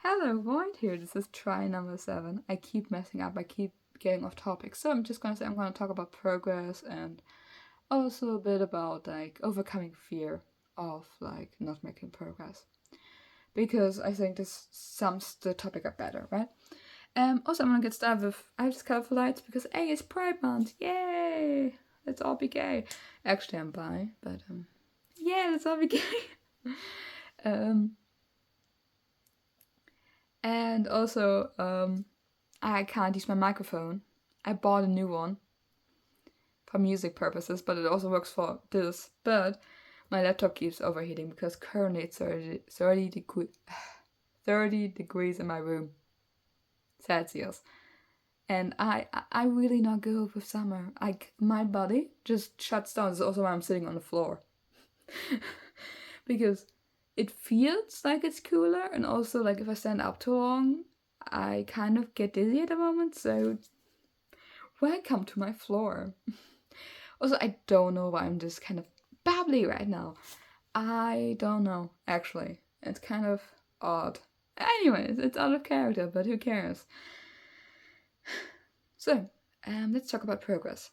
Hello, Void here. This is try number 7. I keep messing up, I keep getting off topic. So I'm just gonna say I'm gonna talk about progress and also a bit about like overcoming fear of like not making progress. Because I think this sums the topic up better, right? Also I'm gonna get started with I have colorful lights because A is Pride Month. Yay! Let's all be gay. Actually I'm bi, but yeah, let's all be gay. um And also, I can't use my microphone. I bought a new one for music purposes, but it also works for this. But my laptop keeps overheating because currently it's 30 degrees in my room, Celsius. And I really not good with summer. Like, my body just shuts down. This is also why I'm sitting on the floor. Because it feels like it's cooler, and also like if I stand up too long, I kind of get dizzy at the moment, so welcome to my floor. Also, I don't know why I'm just kind of babbly right now. I don't know, actually. It's kind of odd. Anyways, it's out of character, but who cares? So, let's talk about progress.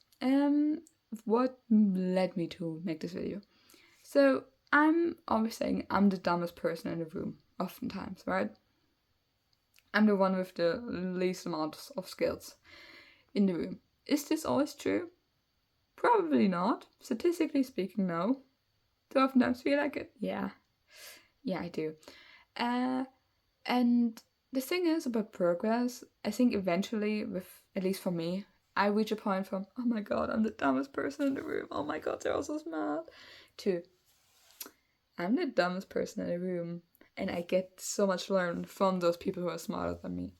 What led me to make this video? So, I'm always saying I'm the dumbest person in the room, oftentimes, right? I'm the one with the least amount of skills in the room. Is this always true? Probably not. Statistically speaking, no. Do I oftentimes feel like it? Yeah. Yeah, I do. And the thing is about progress, I think eventually, with at least for me, I reach a point from, oh my god, I'm the dumbest person in the room. Oh my god, they're all so smart. To, I'm the dumbest person in the room. And I get so much learned from those people who are smarter than me.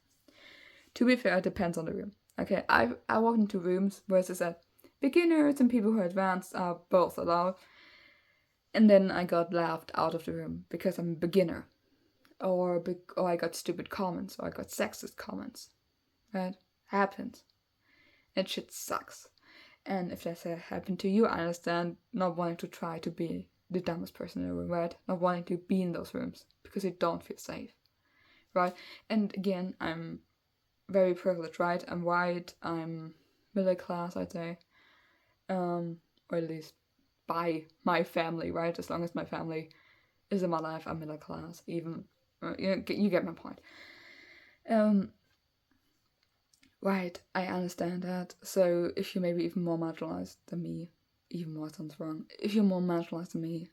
To be fair, it depends on the room. Okay, I walk into rooms where it's that beginners and people who are advanced are both allowed. And then I got laughed out of the room because I'm a beginner. Or I got stupid comments, or I got sexist comments. Right? Happens. That shit sucks. And if that happened to you, I understand not wanting to try to be the dumbest person in the room, right? Not wanting to be in those rooms because you don't feel safe, right? And again, I'm very privileged, right? I'm white, I'm middle class, I'd say, or at least by my family, right? As long as my family is in my life, I'm middle class. Even you get my point. Right, I understand that. So if you're maybe even more marginalized than me, even more sounds wrong. If you're more marginalized than me,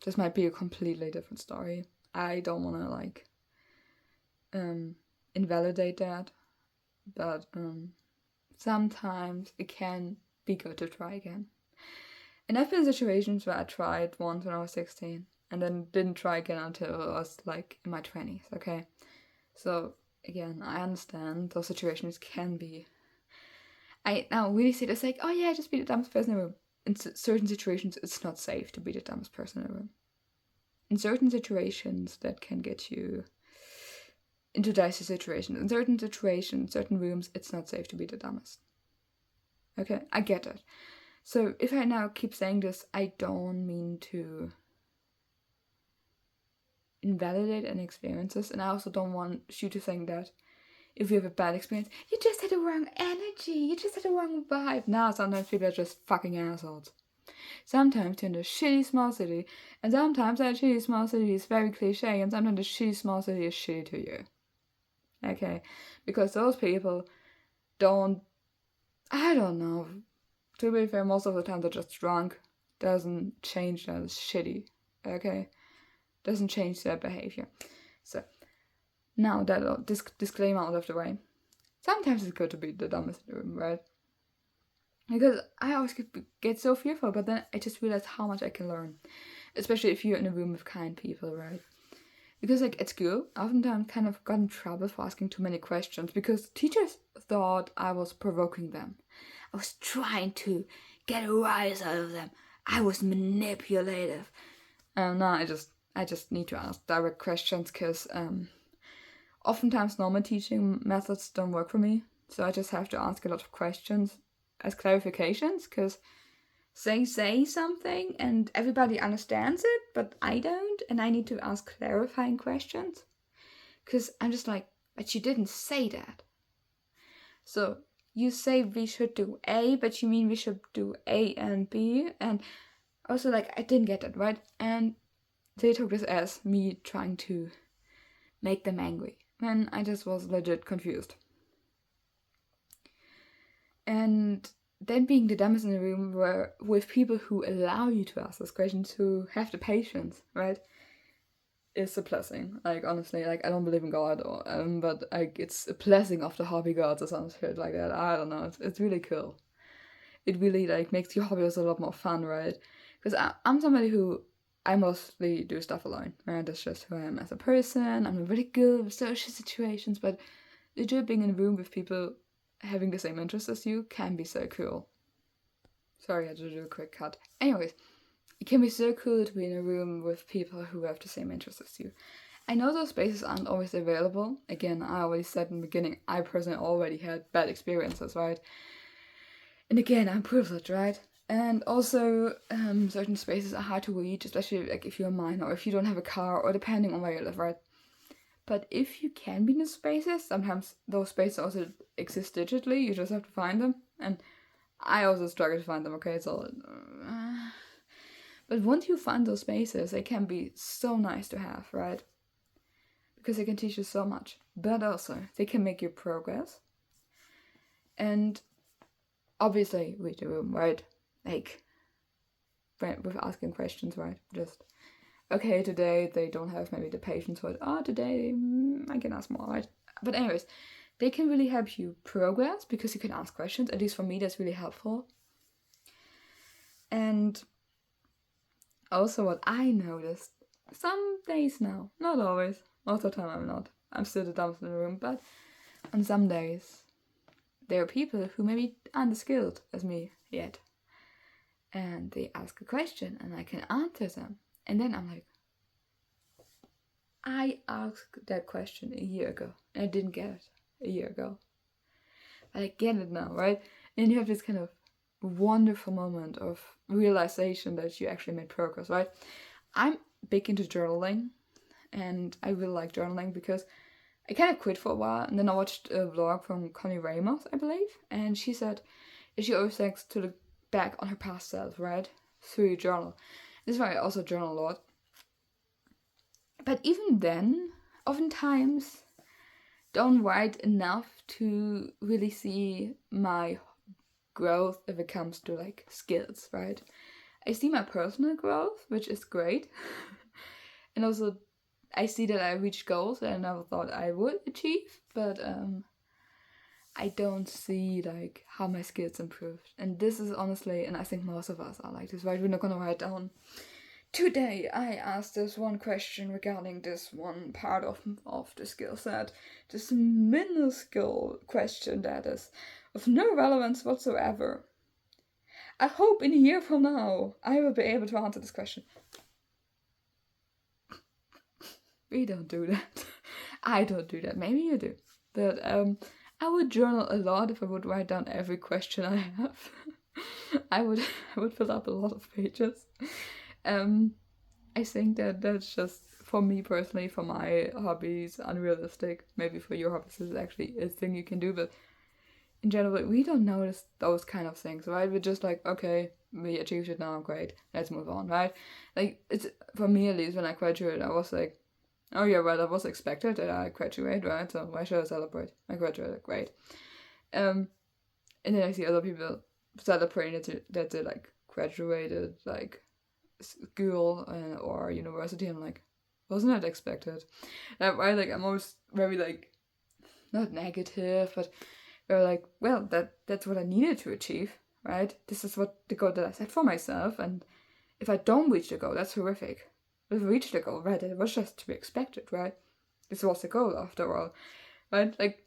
this might be a completely different story. I don't want to like invalidate that, but sometimes it can be good to try again. And I've been in situations where I tried once when I was 16 and then didn't try again until I was like in my 20s, okay? So again, I understand those situations can be. I now really say this like, oh yeah, just be the dumbest person in the room. In certain situations, it's not safe to be the dumbest person in the room. In certain situations, that can get you into dicey situations. In certain situations, certain rooms, it's not safe to be the dumbest. Okay, I get it. So if I now keep saying this, I don't mean to invalidate any experiences, and I also don't want you to think that if you have a bad experience, you just had the wrong energy, you just had the wrong vibe. No, sometimes people are just fucking assholes. Sometimes you're in a shitty small city, and sometimes that shitty small city is very cliche, and sometimes the shitty small city is shitty to you. Okay? Because those people don't, I don't know, to be fair, most of the time they're just drunk. Doesn't change that it's shitty. Okay? Doesn't change their behavior. So, now that disclaimer out of the way, sometimes it's good to be the dumbest in the room, right? Because I always get so fearful, but then I just realize how much I can learn. Especially if you're in a room with kind people, right? Because like at school, I oftentimes kind of got in trouble for asking too many questions because teachers thought I was provoking them. I was trying to get a rise out of them. I was manipulative. No, I just need to ask direct questions because oftentimes normal teaching methods don't work for me. So I just have to ask a lot of questions as clarifications because they say something and everybody understands it, but I don't, and I need to ask clarifying questions. Because I'm just like, but you didn't say that. So you say we should do A, but you mean we should do A and B. And also, like, I didn't get that, right? And they took this as me trying to make them angry. And I just was legit confused. And then being the dumbest in the room were with people who allow you to ask those questions, who have the patience, right? It's a blessing. Like, honestly, like, I don't believe in God, or but like, it's a blessing of the hobby gods or some shit like that. I don't know. It's really cool. It really like makes your hobbies a lot more fun, right? Because I'm somebody who I mostly do stuff alone, right? That's just who I am as a person. I'm really good with social situations, but legit being in a room with people having the same interests as you can be so cool. Sorry, I had to do a quick cut. Anyways, it can be so cool to be in a room with people who have the same interests as you. I know those spaces aren't always available. Again, I already said in the beginning, I personally already had bad experiences, right? And again, I'm privileged, right? And also, certain spaces are hard to reach, especially like if you're a minor or if you don't have a car or depending on where you live, right? But if you can be in the spaces, sometimes those spaces also exist digitally. You just have to find them. And I also struggle to find them, okay? So, but once you find those spaces, they can be so nice to have, right? Because they can teach you so much. But also, they can make you progress. And obviously, read the room, right? Like, with asking questions, right? Just, okay, today they don't have maybe the patience for it. Oh, today I can ask more, right? But anyways, they can really help you progress because you can ask questions. At least for me, that's really helpful. And also what I noticed, some days now, not always, most of the time I'm not. I'm still the dumbest in the room, but on some days, there are people who maybe aren't as skilled as me yet. And they ask a question and I can answer them. And then I'm like, I asked that question a year ago and I didn't get it a year ago. But I get it now, right? And you have this kind of wonderful moment of realization that you actually made progress, right? I'm big into journaling and I really like journaling because I kind of quit for a while and then I watched a vlog from Connie Ramos, I believe, and she said she always likes to look back on her past self, right? Through your journal. This is why I also journal a lot. But even then, oftentimes, don't write enough to really see my growth if it comes to like skills, right? I see my personal growth, which is great. And also I see that I reach goals that I never thought I would achieve, but I don't see like how my skills improved. And this is honestly, and I think most of us are like this, right? We're not gonna write down, today I asked this one question regarding this one part of the skill set, this minuscule question that is of no relevance whatsoever. I hope in a year from now I will be able to answer this question. We don't do that. I don't do that. Maybe you do. But I would journal a lot if I would write down every question I have. I would fill up a lot of pages. I think that that's just, for me personally, for my hobbies, unrealistic. Maybe for your hobbies it's actually a thing you can do, but in general, we don't notice those kind of things, right? We're just like, okay, we achieved it now, great, let's move on, right? Like, it's, for me at least, when I graduated, I was like, oh yeah, well, that was expected that I graduate, right? So why should I celebrate? I graduated, great. And then I see other people celebrating that they like graduated, like school or university. I'm like, wasn't that expected? Right? Like, I'm always very like, not negative, but very like, well, that's what I needed to achieve, right? This is what the goal that I set for myself, and if I don't reach the goal, that's horrific. If I reach the goal, right, it was just to be expected, right? This was the goal after all, right? Like,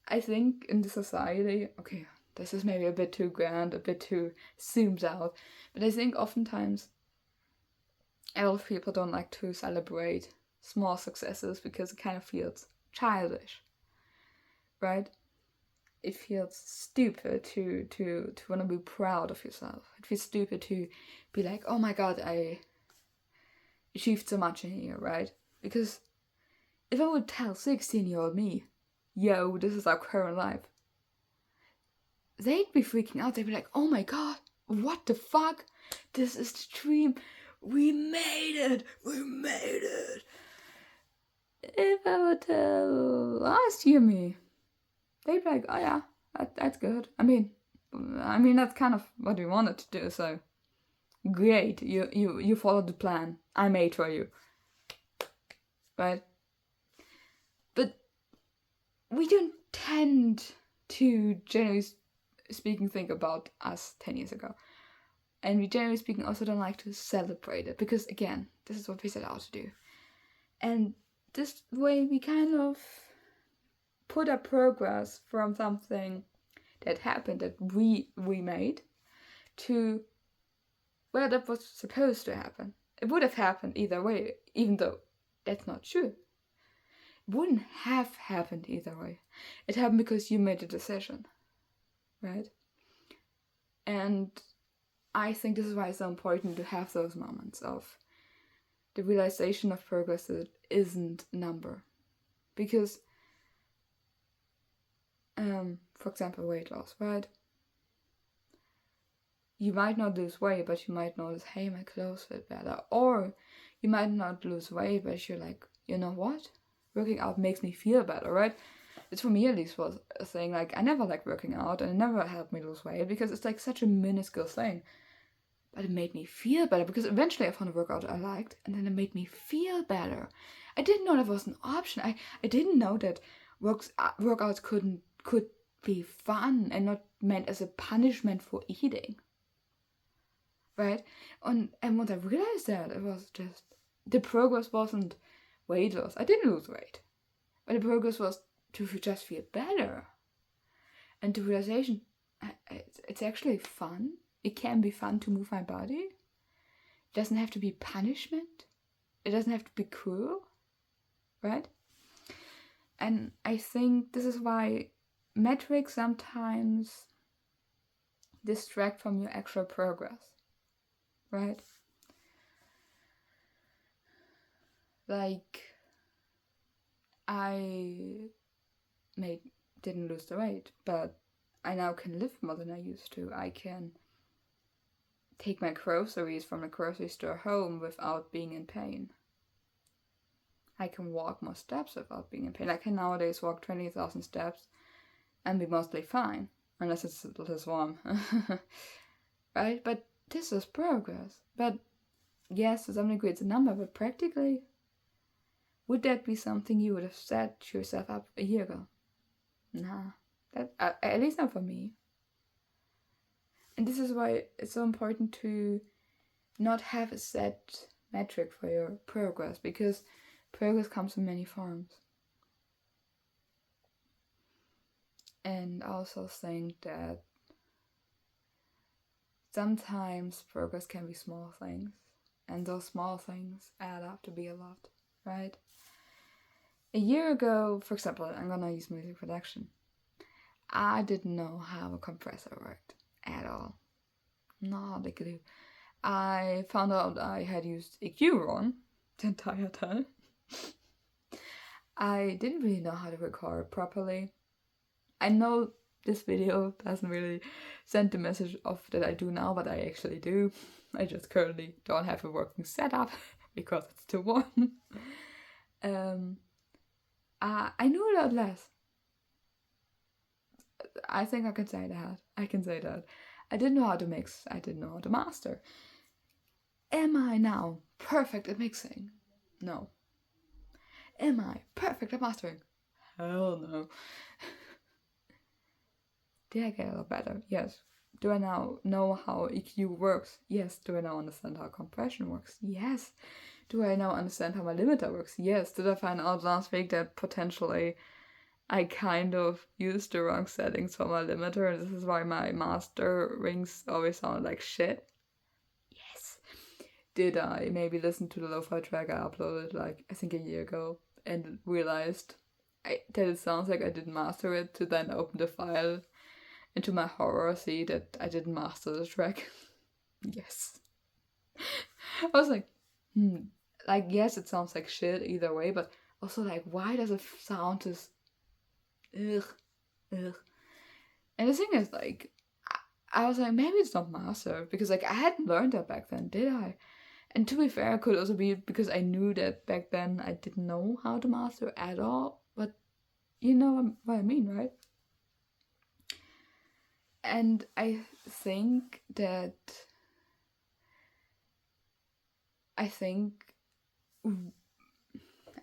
I think in the society, okay, this is maybe a bit too grand, a bit too zoomed out, but I think oftentimes a lot of people don't like to celebrate small successes because it kind of feels childish, right? It feels stupid to want to be proud of yourself. It feels stupid to be like, oh my god, I achieved so much in a year, right? Because if I would tell 16-year-old me, yo, this is our current life, they'd be freaking out. They'd be like, oh my god, what the fuck? This is the dream. We made it. We made it. If I would tell last year me, they'd be like, oh yeah, that's good. I mean, that's kind of what we wanted to do, so great. You followed the plan I made for you. Right? But we don't tend to, generally speaking, think about us 10 years ago. And we, generally speaking, also don't like to celebrate it. Because, again, this is what we set out to do. And this way we kind of put our progress from something that happened, that we made, to where that was supposed to happen. It would have happened either way, even though that's not true. It wouldn't have happened either way. It happened because you made a decision, right? And I think this is why it's so important to have those moments of the realization of progress that it isn't a number. Because, for example, weight loss, right? You might not lose weight, but you might notice, hey, my clothes fit better. Or you might not lose weight, but you're like, you know what? Working out makes me feel better, right? It's, for me at least, was a thing. Like, I never liked working out, and it never helped me lose weight because it's like such a minuscule thing. But it made me feel better because eventually I found a workout I liked, and then it made me feel better. I didn't know that was an option. I didn't know that workouts could be fun and not meant as a punishment for eating. Right? And once I realized that, it was just, the progress wasn't weight loss. I didn't lose weight. But the progress was to just feel better. And the realization, it's actually fun. It can be fun to move my body. It doesn't have to be punishment. It doesn't have to be cruel. Right? And I think this is why metrics sometimes distract from your actual progress. Right? Like, I didn't lose the weight, but I now can live more than I used to. I can take my groceries from the grocery store home without being in pain. I can walk more steps without being in pain. I can nowadays walk 20,000 steps and be mostly fine, unless it's a little warm. Right? But this is progress. But yes, to some degree it's a number, but practically, would that be something you would have set yourself up a year ago? Nah, that at least not for me. And this is why it's so important to not have a set metric for your progress, because progress comes in many forms. And I also think that sometimes progress can be small things, and those small things add up to be a lot, right? A year ago, for example, I'm gonna use music production. I didn't know how a compressor worked at all. Not a clue. I found out I had used EQ wrong the entire time. I didn't really know how to record properly. I know this video doesn't really send the message of that I do now, but I actually do. I just currently don't have a working setup because it's too warm. I knew a lot less. I think I can say that. I didn't know how to mix. I didn't know how to master. Am I now perfect at mixing? No. Am I perfect at mastering? Hell no. Did I get a lot better? Yes. Do I now know how EQ works? Yes. Do I now understand how compression works? Yes. Do I now understand how my limiter works? Yes. Did I find out last week that potentially I kind of used the wrong settings for my limiter, and this is why my master rings always sound like shit? Yes. Did I maybe listen to the lo-fi track I uploaded like I think a year ago and realized that it sounds like I didn't master it, to then open the file and to my horror see that I didn't master the track? Yes. I was like, yes, it sounds like shit either way, but Also, like, why does it sound this ugh, ugh? And the thing is, like, I was like, maybe it's not master, because, like, I hadn't learned that back then, did I? And to be fair, it could also be because I knew that back then I didn't know how to master at all, but you know what I mean, right? And I think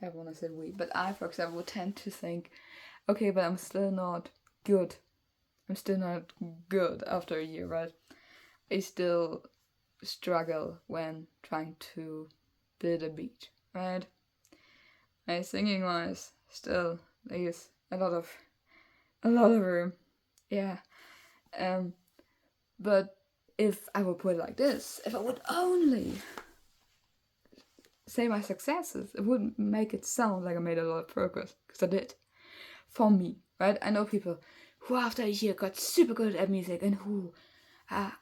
I want to say we, but I, for example, would tend to think, okay, but I'm still not good. I'm still not good after a year, right? I still struggle when trying to build a beat, right? My singing wise still leaves a lot of room. Yeah. But if I would put it like this, if I would only say my successes, it wouldn't make it sound like I made a lot of progress, because I did. For me, right? I know people who after a year got super good at music and who are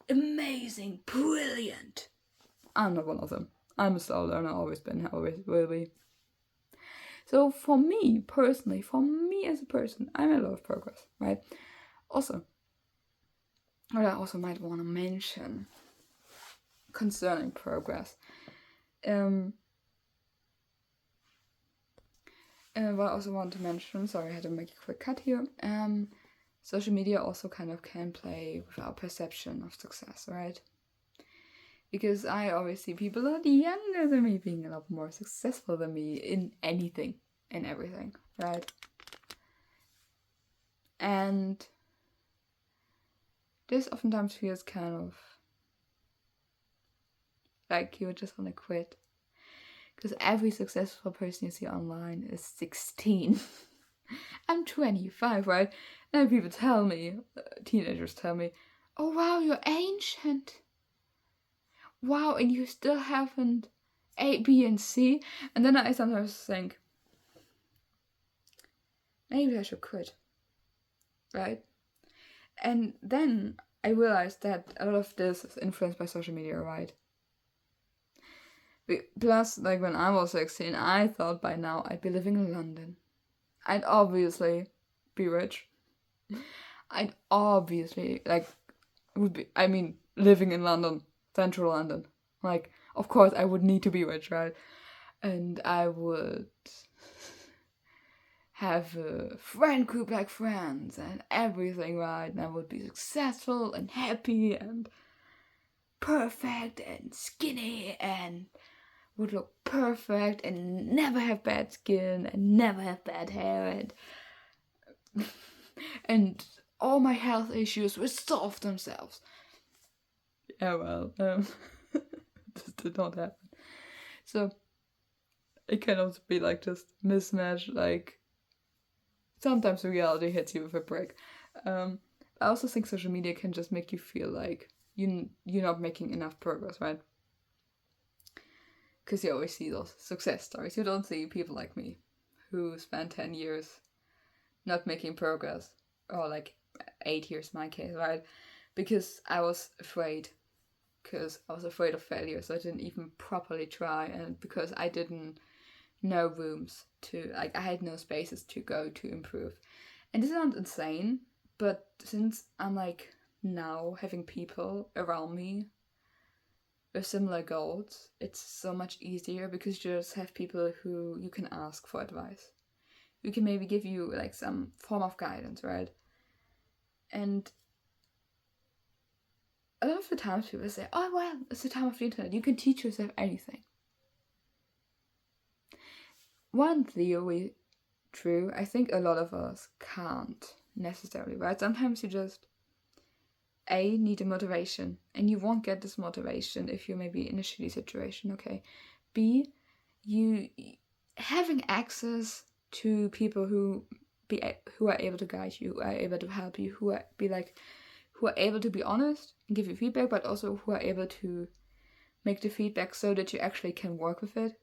amazing, brilliant. I'm not one of them. I'm a slow learner, always been, always will be. So for me, personally, for me as a person, I made a lot of progress, right? Also, what I also might want to mention concerning progress, what I also want to mention, sorry, I had to make a quick cut here. Social media also kind of can play with our perception of success, right? Because I always see people a lot younger than me being a lot more successful than me in anything and everything, right? And this oftentimes feels kind of like you just want to quit. Because every successful person you see online is 16. I'm 25, right? And people tell me, teenagers tell me, oh wow, you're ancient. Wow, and you still haven't A, B, and C. And then I sometimes think, maybe I should quit, right? And then I realized that a lot of this is influenced by social media, right? Plus, like, when I was 16, I thought by now I'd be living in London. I'd obviously be rich. I'd obviously, like, living in London, central London. Like, of course I would need to be rich, right? And I would have a friend group like friends and everything, right? And I would be successful and happy and perfect and skinny and would look perfect and never have bad skin and never have bad hair and all my health issues would solve themselves. Yeah, well, this did not happen. So it can also be like just mismatch, like sometimes reality hits you with a brick. I also think social media can just make you feel like you're not making enough progress, right? Because you always see those success stories. You don't see people like me who spent 10 years not making progress, or like 8 years in my case, right? Because I was afraid. Because I was afraid of failure, so I didn't even properly try, and because I didn't know rooms to, like, I had no spaces to go to improve. And this sounds insane, but since I'm like now having people around me with similar goals, it's so much easier because you just have people who you can ask for advice, who can maybe give you like some form of guidance, right? And a lot of the times people say, oh well, it's the time of the internet, you can teach yourself anything. One theory, true, I think a lot of us can't necessarily, right? Sometimes you just need a motivation, and you won't get this motivation if you're maybe in a shitty situation, okay? B, you having access to people who are able to guide you, who are able to help you, who are able to be honest and give you feedback, but also who are able to make the feedback so that you actually can work with it.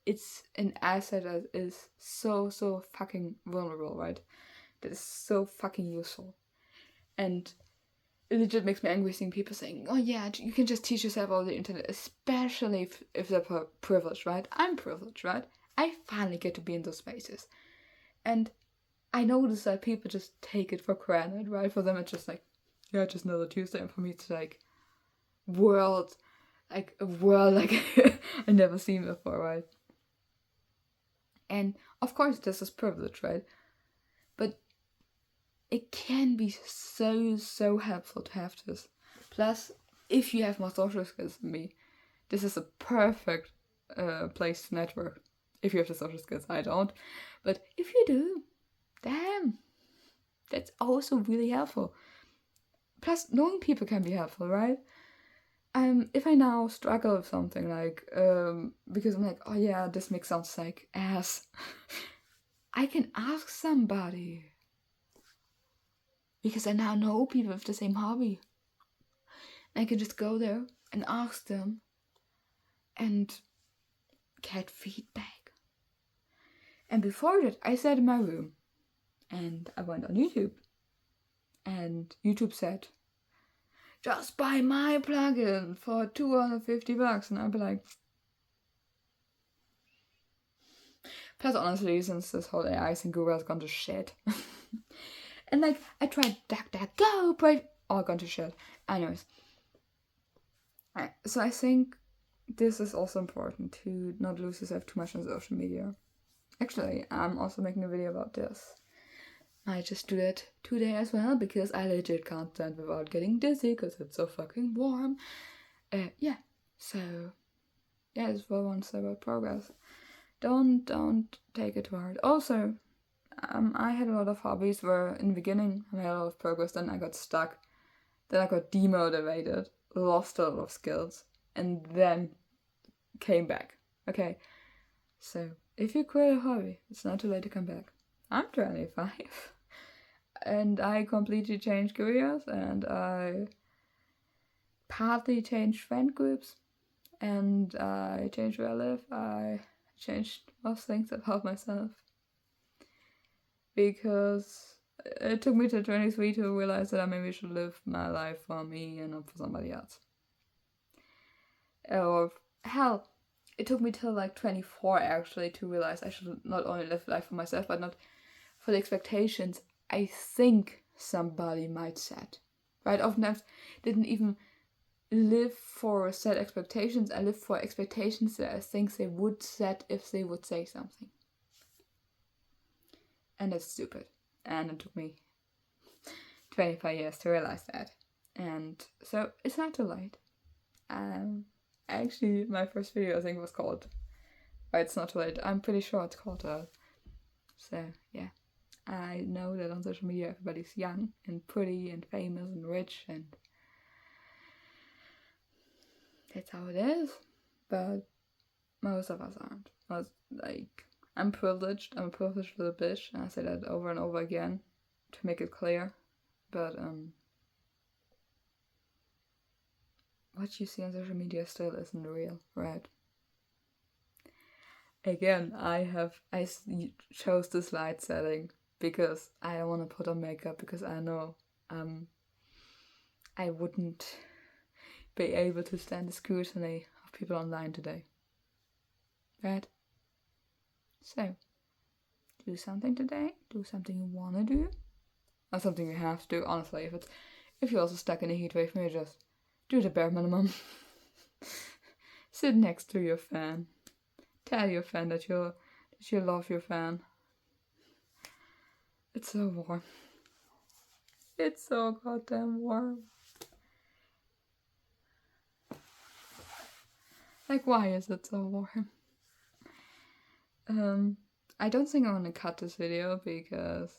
It's an asset that is so fucking vulnerable, right? That is so fucking useful. And it legit makes me angry seeing people saying, oh yeah, you can just teach yourself all the internet, especially if they're privileged, right? I'm privileged, right? I finally get to be in those spaces. And I notice that people just take it for granted, right? For them it's just like, yeah, just another Tuesday. And for me it's like a world like I never seen before, right? And of course this is privilege, right? But it can be so helpful to have this. Plus, if you have more social skills than me, this is a perfect place to network. If you have the social skills, I don't. But if you do, damn, that's also really helpful. Plus, knowing people can be helpful, right? If I now struggle with something like, because I'm like, oh yeah, this mix sounds like ass, I can ask somebody. Because I now know people with the same hobby. And I can just go there and ask them and get feedback. And before that, I sat in my room and I went on YouTube. And YouTube said, just buy my plugin for $250. And I'd be like, plus honestly, since this whole AI thing, Google has gone to shit. And like, I tried DuckDuckGo, but all gone to shit. Anyways. So I think this is also important to not lose yourself too much on social media. Actually, I'm also making a video about this. I just do that today as well because I legit can't stand without getting dizzy because it's so fucking warm. Yeah, so yeah, it's for one step of progress. Don't take it too hard. Also, I had a lot of hobbies where in the beginning I made a lot of progress, then I got stuck, then I got demotivated, lost a lot of skills, and then came back. Okay, so if you quit a hobby, it's not too late to come back. I'm 25 and I completely changed careers and I partly changed friend groups and I changed where I live. I changed most things about myself because it took me to 23 to realize that I maybe should live my life for me and not for somebody else. Or hell, it took me till like 24 actually to realize I should not only live life for myself but not for the expectations I think somebody might set. Right? Oftentimes didn't even live for set expectations. I live for expectations that I think they would set if they would say something. And that's stupid. And it took me 25 years to realize that. And so it's not too late. Actually, my first video I think was called Why It's Not Too Late. I'm pretty sure it's called that. So yeah, I know that on social media everybody's young and pretty and famous and rich and that's how it is. But most of us aren't. I'm privileged. I'm a privileged little bitch, and I say that over and over again to make it clear. But what you see on social media still isn't real, right? Again, I chose this light setting because I don't want to put on makeup because I know I wouldn't be able to stand the scrutiny of people online today. Right? So, do something today. Do something you want to do. Not something you have to do. Honestly, if you're also stuck in a heatwave, maybe just do the bare minimum. Sit next to your fan. Tell your fan that you love your fan. It's so warm. It's so goddamn warm. Like, why is it so warm? I don't think I want to cut this video because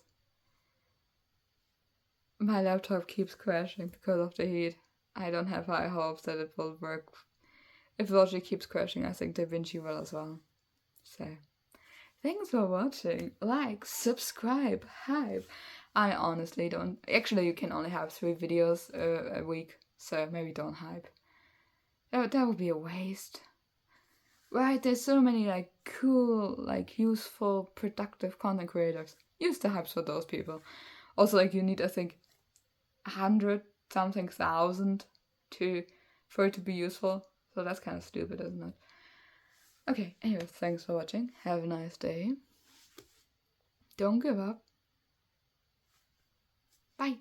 my laptop keeps crashing because of the heat. I don't have high hopes that it will work. If Logic keeps crashing, I think DaVinci will as well. So, thanks for watching. Like, subscribe, hype. I honestly don't. Actually, you can only have 3 videos a week, so maybe don't hype. That would be a waste. Right, there's so many like cool, like useful, productive content creators. Use the hypes for those people. Also, like you need, I think, 100-something thousand for it to be useful. So that's kind of stupid, isn't it? Okay, anyways, thanks for watching. Have a nice day. Don't give up. Bye.